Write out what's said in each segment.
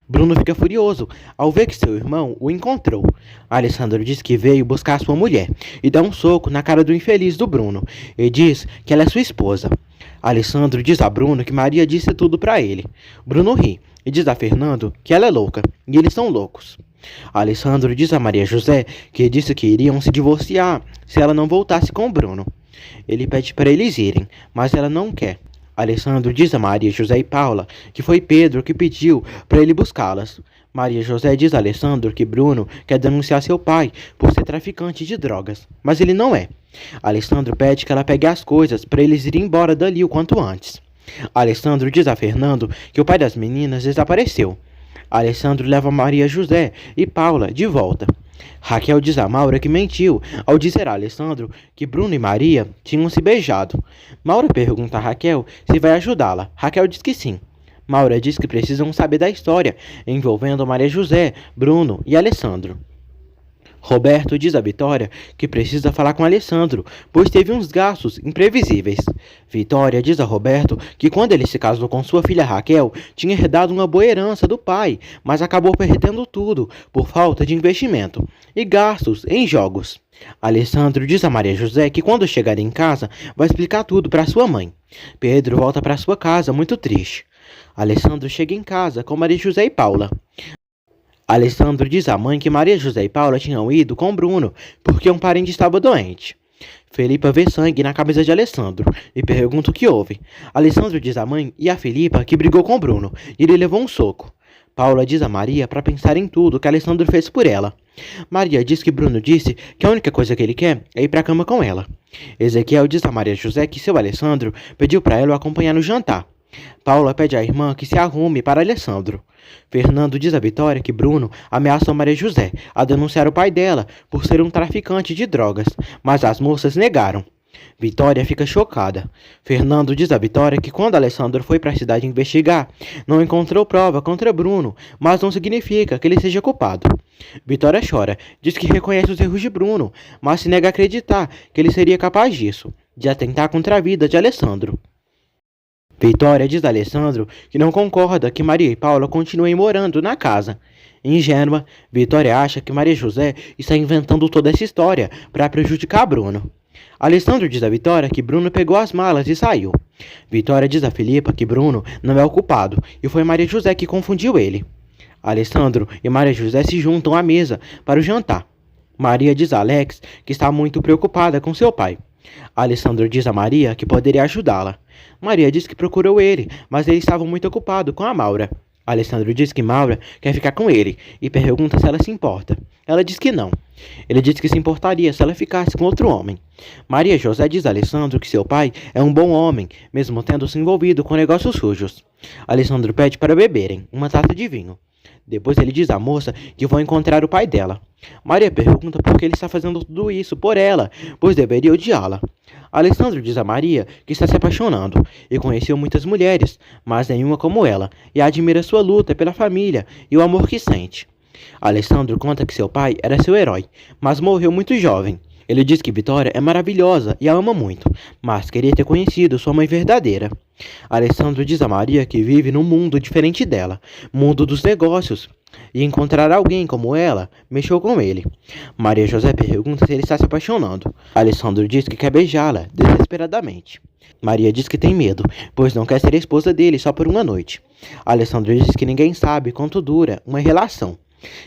Bruno fica furioso ao ver que seu irmão o encontrou. Alessandro diz que veio buscar sua mulher e dá um soco na cara do infeliz do Bruno e diz que ela é sua esposa. Alessandro diz a Bruno que Maria disse tudo para ele. Bruno ri e diz a Fernando que ela é louca e eles são loucos. Alessandro diz a Maria José que disse que iriam se divorciar se ela não voltasse com o Bruno. Ele pede para eles irem, mas ela não quer. Alessandro diz a Maria José e Paula que foi Pedro que pediu para ele buscá-las. Maria José diz a Alessandro que Bruno quer denunciar seu pai por ser traficante de drogas, mas ele não é. Alessandro pede que ela pegue as coisas para eles irem embora dali o quanto antes. Alessandro diz a Fernando que o pai das meninas desapareceu. Alessandro leva Maria José e Paula de volta. Raquel diz a Maura que mentiu ao dizer a Alessandro que Bruno e Maria tinham se beijado. Maura pergunta a Raquel se vai ajudá-la. Raquel diz que sim. Maura diz que precisam saber da história envolvendo Maria José, Bruno e Alessandro. Roberto diz a Vitória que precisa falar com Alessandro, pois teve uns gastos imprevisíveis. Vitória diz a Roberto que quando ele se casou com sua filha Raquel, tinha herdado uma boa herança do pai, mas acabou perdendo tudo por falta de investimento e gastos em jogos. Alessandro diz a Maria José que quando chegar em casa vai explicar tudo para sua mãe. Pedro volta para sua casa muito triste. Alessandro chega em casa com Maria José e Paula. Alessandro diz à mãe que Maria José e Paula tinham ido com Bruno porque um parente estava doente. Felipa vê sangue na camisa de Alessandro e pergunta o que houve. Alessandro diz à mãe e a Felipa que brigou com Bruno e ele levou um soco. Paula diz a Maria para pensar em tudo que Alessandro fez por ela. Maria diz que Bruno disse que a única coisa que ele quer é ir para a cama com ela. Ezequiel diz a Maria José que seu Alessandro pediu para ela o acompanhar no jantar. Paula pede à irmã que se arrume para Alessandro. Fernando diz a Vitória que Bruno ameaçou Maria José a denunciar o pai dela por ser um traficante de drogas, mas as moças negaram. Vitória fica chocada. Fernando diz a Vitória que quando Alessandro foi para a cidade investigar, não encontrou prova contra Bruno, mas não significa que ele seja culpado. Vitória chora, diz que reconhece os erros de Bruno, mas se nega a acreditar que ele seria capaz disso, de atentar contra a vida de Alessandro. Vitória diz a Alessandro que não concorda que Maria e Paula continuem morando na casa. Ingênua, Vitória acha que Maria José está inventando toda essa história para prejudicar Bruno. Alessandro diz a Vitória que Bruno pegou as malas e saiu. Vitória diz a Filipa que Bruno não é o culpado e foi Maria José que confundiu ele. Alessandro e Maria José se juntam à mesa para o jantar. Maria diz a Alex que está muito preocupada com seu pai. Alessandro diz a Maria que poderia ajudá-la. Maria diz que procurou ele, mas ele estava muito ocupado com a Maura. Alessandro diz que Maura quer ficar com ele e pergunta se ela se importa. Ela diz que não. Ele diz que se importaria se ela ficasse com outro homem. Maria José diz a Alessandro que seu pai é um bom homem, mesmo tendo se envolvido com negócios sujos. Alessandro pede para beberem uma taça de vinho. Depois ele diz à moça que vão encontrar o pai dela. Maria pergunta por que ele está fazendo tudo isso por ela, pois deveria odiá-la. Alessandro diz a Maria que está se apaixonando e conheceu muitas mulheres, mas nenhuma como ela, e admira sua luta pela família e o amor que sente. Alessandro conta que seu pai era seu herói, mas morreu muito jovem. Ele diz que Vitória é maravilhosa e a ama muito, mas queria ter conhecido sua mãe verdadeira. Alessandro diz a Maria que vive num mundo diferente dela, mundo dos negócios, e encontrar alguém como ela mexeu com ele. Maria José pergunta se ele está se apaixonando. Alessandro diz que quer beijá-la desesperadamente. Maria diz que tem medo, pois não quer ser a esposa dele só por uma noite. Alessandro diz que ninguém sabe quanto dura uma relação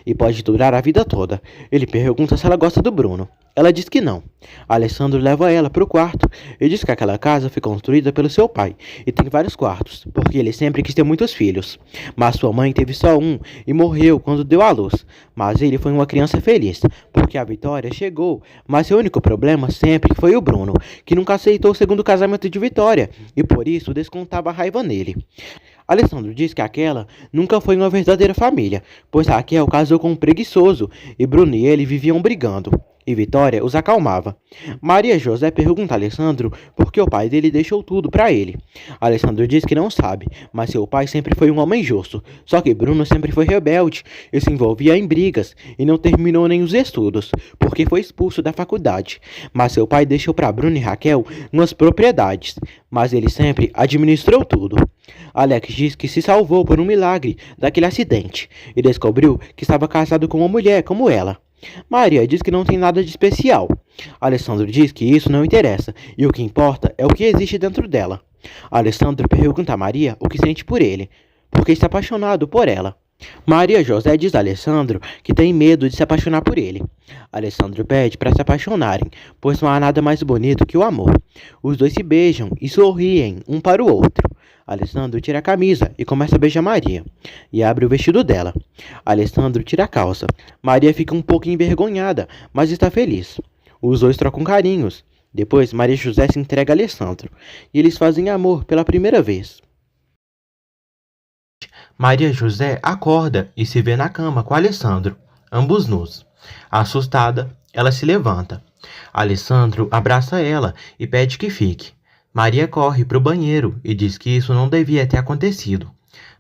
e pode durar a vida toda. Ele pergunta se ela gosta do Bruno. Ela diz que não. Alessandro leva ela para o quarto e diz que aquela casa foi construída pelo seu pai e tem vários quartos, porque ele sempre quis ter muitos filhos. Mas sua mãe teve só um e morreu quando deu à luz. Mas ele foi uma criança feliz, porque a Vitória chegou, mas seu único problema sempre foi o Bruno, que nunca aceitou o segundo casamento de Vitória e por isso descontava a raiva nele. Alessandro diz que aquela nunca foi uma verdadeira família, pois Raquel casou com um preguiçoso e Bruno e ele viviam brigando. e Vitória os acalmava. Maria José pergunta a Alessandro por que o pai dele deixou tudo para ele. Alessandro diz que não sabe, mas seu pai sempre foi um homem justo. Só que Bruno sempre foi rebelde e se envolvia em brigas e não terminou nem os estudos, porque foi expulso da faculdade. Mas seu pai deixou para Bruno e Raquel umas propriedades, mas ele sempre administrou tudo. Alex diz que se salvou por um milagre daquele acidente e descobriu que estava casado com uma mulher como ela. Maria diz que não tem nada de especial. Alessandro diz que isso não interessa e o que importa é o que existe dentro dela. Alessandro pergunta a Maria o que sente por ele, porque está apaixonado por ela. Maria José diz a Alessandro que tem medo de se apaixonar por ele. Alessandro pede para se apaixonarem, pois não há nada mais bonito que o amor. Os dois se beijam e sorriem um para o outro. Alessandro tira a camisa e começa a beijar Maria, e abre o vestido dela. Alessandro tira a calça. Maria fica um pouco envergonhada, mas está feliz. Os dois trocam carinhos. Depois, Maria José se entrega a Alessandro, e eles fazem amor pela primeira vez. Maria José acorda e se vê na cama com Alessandro, ambos nus. Assustada, ela se levanta. Alessandro abraça ela e pede que fique. Maria corre para o banheiro e diz que isso não devia ter acontecido.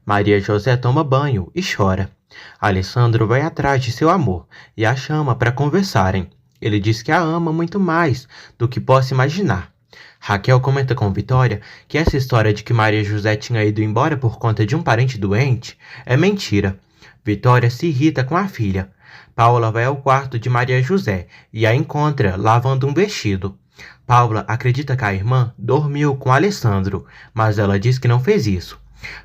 Maria José toma banho e chora. Alessandro vai atrás de seu amor e a chama para conversarem. Ele diz que a ama muito mais do que possa imaginar. Raquel comenta com Vitória que essa história de que Maria José tinha ido embora por conta de um parente doente é mentira. Vitória se irrita com a filha. Paula vai ao quarto de Maria José e a encontra lavando um vestido. Paula acredita que a irmã dormiu com Alessandro, mas ela diz que não fez isso.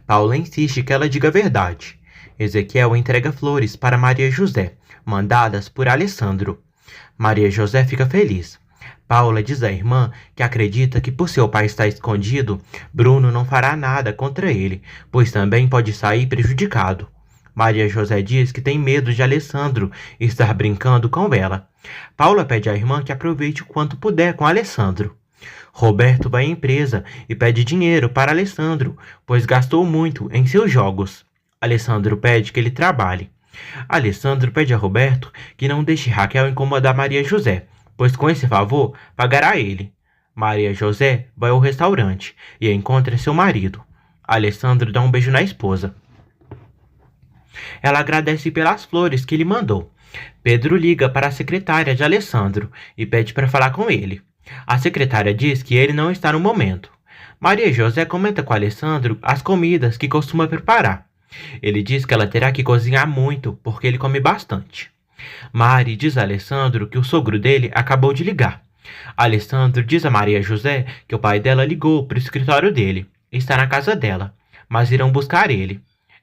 Paula insiste que ela diga a verdade. Ezequiel entrega flores para Maria José, mandadas por Alessandro. Maria José fica feliz. Paula diz à irmã que acredita que por seu pai estar escondido, Bruno não fará nada contra ele, pois também pode sair prejudicado. Maria José diz que tem medo de Alessandro estar brincando com ela. Paula pede à irmã que aproveite o quanto puder com Alessandro. Roberto vai à empresa e pede dinheiro para Alessandro, pois gastou muito em seus jogos. Alessandro pede que ele trabalhe. Alessandro pede a Roberto que não deixe Raquel incomodar Maria José, pois com esse favor pagará ele. Maria José vai ao restaurante e encontra seu marido. Alessandro dá um beijo na esposa. Ela agradece pelas flores que ele mandou. Pedro liga para a secretária de Alessandro e pede para falar com ele. A secretária diz que ele não está no momento. Maria José comenta com Alessandro as comidas que costuma preparar. Ele diz que ela terá que cozinhar muito porque ele come bastante. Mari diz a Alessandro que o sogro dele acabou de ligar. Alessandro diz a Maria José que o pai dela ligou para o escritório dele. Está na casa dela, mas irão buscar ele.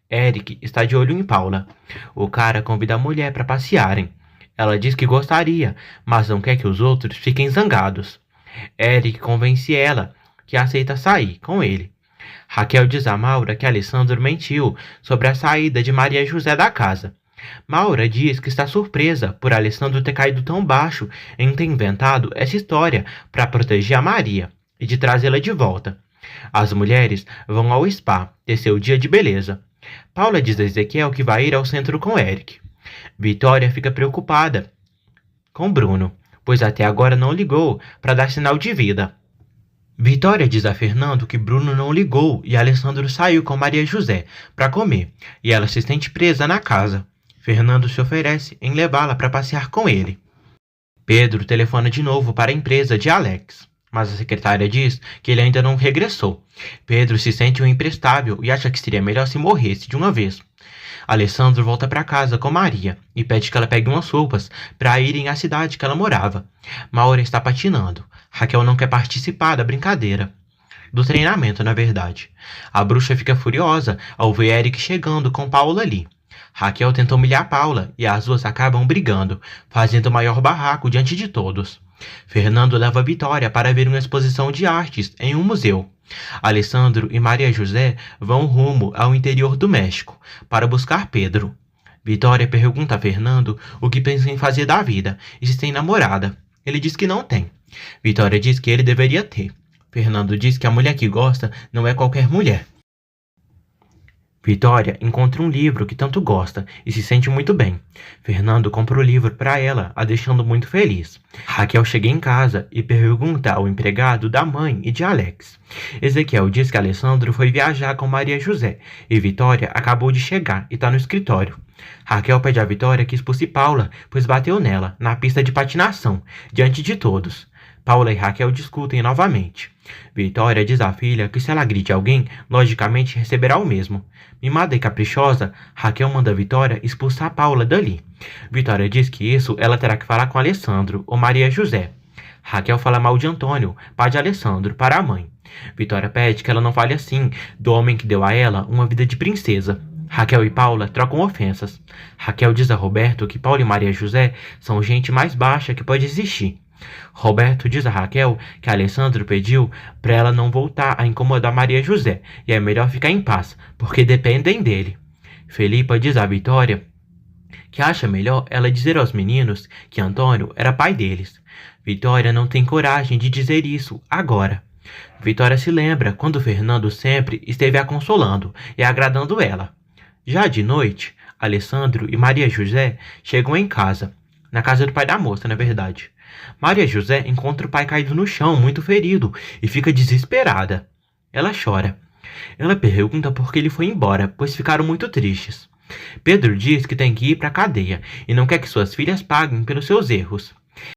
Eric está de olho em Paula. O cara convida a mulher para passearem. Ela diz que gostaria, mas não quer que os outros fiquem zangados. Eric convence ela que aceita sair com ele. Raquel diz a Maura que Alessandro mentiu sobre a saída de Maria José da casa. Maura diz que está surpresa por Alessandro ter caído tão baixo em ter inventado essa história para proteger a Maria e de trazê-la de volta. As mulheres vão ao spa ter seu dia de beleza. Paula diz a Ezequiel que vai ir ao centro com Eric. Vitória fica preocupada com Bruno, pois até agora não ligou para dar sinal de vida. Vitória diz a Fernando que Bruno não ligou e Alessandro saiu com Maria José para comer e ela se sente presa na casa. Fernando se oferece em levá-la para passear com ele. Pedro telefona de novo para a empresa de Alex, mas a secretária diz que ele ainda não regressou. Pedro se sente um imprestável e acha que seria melhor se morresse de uma vez. Alessandro volta para casa com Maria e pede que ela pegue umas roupas para irem à cidade que ela morava. Maura está patinando. Raquel não quer participar da brincadeira. Do treinamento, na verdade. A bruxa fica furiosa ao ver Eric chegando com Paula ali. Raquel tenta humilhar Paula e as duas acabam brigando, fazendo o maior barraco diante de todos. Fernando leva Vitória para ver uma exposição de artes em um museu. Alessandro e Maria José vão rumo ao interior do México para buscar Pedro. Vitória pergunta a Fernando o que pensa em fazer da vida e se tem namorada. Ele diz que não tem. Vitória diz que ele deveria ter. Fernando diz que a mulher que gosta não é qualquer mulher. Vitória encontra um livro que tanto gosta e se sente muito bem. Fernando compra o livro para ela, a deixando muito feliz. Raquel chega em casa e pergunta ao empregado da mãe e de Alex. Ezequiel diz que Alessandro foi viajar com Maria José e Vitória acabou de chegar e está no escritório. Raquel pede a Vitória que expulse Paula, pois bateu nela, na pista de patinação, diante de todos. Paula e Raquel discutem novamente. Vitória diz à filha que se ela agride alguém, logicamente receberá o mesmo. Mimada e caprichosa, Raquel manda Vitória expulsar Paula dali. Vitória diz que isso ela terá que falar com Alessandro ou Maria José. Raquel fala mal de Antônio, pai de Alessandro, para a mãe. Vitória pede que ela não fale assim do homem que deu a ela uma vida de princesa. Raquel e Paula trocam ofensas. Raquel diz a Roberto que Paula e Maria José são gente mais baixa que pode existir. Roberto diz a Raquel que Alessandro pediu para ela não voltar a incomodar Maria José e é melhor ficar em paz, porque dependem dele. Felipa diz a Vitória que acha melhor ela dizer aos meninos que Antônio era pai deles. Vitória não tem coragem de dizer isso agora. Vitória se lembra quando Fernando sempre esteve a consolando e agradando ela. Já de noite, Alessandro e Maria José chegam em casa, na casa do pai da moça, na verdade. Maria José encontra o pai caído no chão, muito ferido, e fica desesperada. Ela chora. Ela pergunta por que ele foi embora, pois ficaram muito tristes. Pedro diz que tem que ir para a cadeia e não quer que suas filhas paguem pelos seus erros.